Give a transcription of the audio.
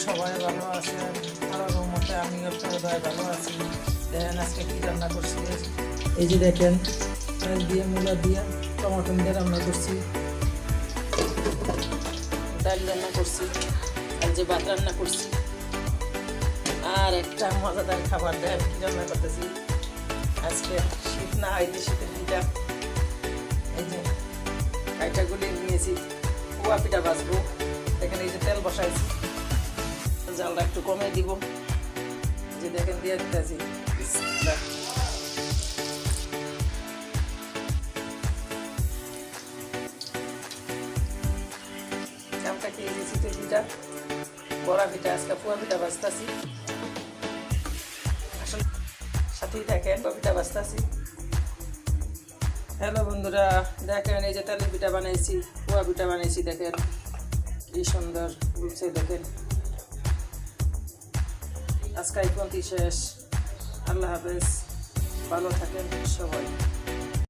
সবাই ভালো আছেন। আল্লাহর মতে আমি আপনাদের ভাই ভালো আছি। দেখেন আজকে কি রান্না করছি। এই যে দেখেন তেল দিয়ে মূলা দিয়ে টমেটো দিয়ে রান্না করছি, ডাল রান্না করছি, আর যে ভাত রান্না করছি, আর একটা মজাদার খাবার দেন কি রান্না করতেছি আজকে। শীত না এই যে শীতের পিঠা, এই যে কাইটাগুলি নিয়েছি, কুয়া পিঠা ভাজবো। দেখেন এই যে তেল বসাইছি, জালটা একটু কমে দিব, যে দেখেন দিয়ে দিতেছি। চামটা খেয়ে দিয়েছি তো পিঠা, বড়া পিঠা, আজকে পুয়া পিঠা ভাজতেছি। আসলে সাথেই দেখেন পিঠা ভাজতেছি। হ্যালো বন্ধুরা, দেখেন এই যে তেলের পিঠা বানাইছি, পুয়া পিঠা বানাইছি, দেখেন কি সুন্দর ঘুরছে। দেখেন আজকে এই পর্যন্তই শেষ। আল্লাহ হাফেজ, ভালো থাকেন সবাই।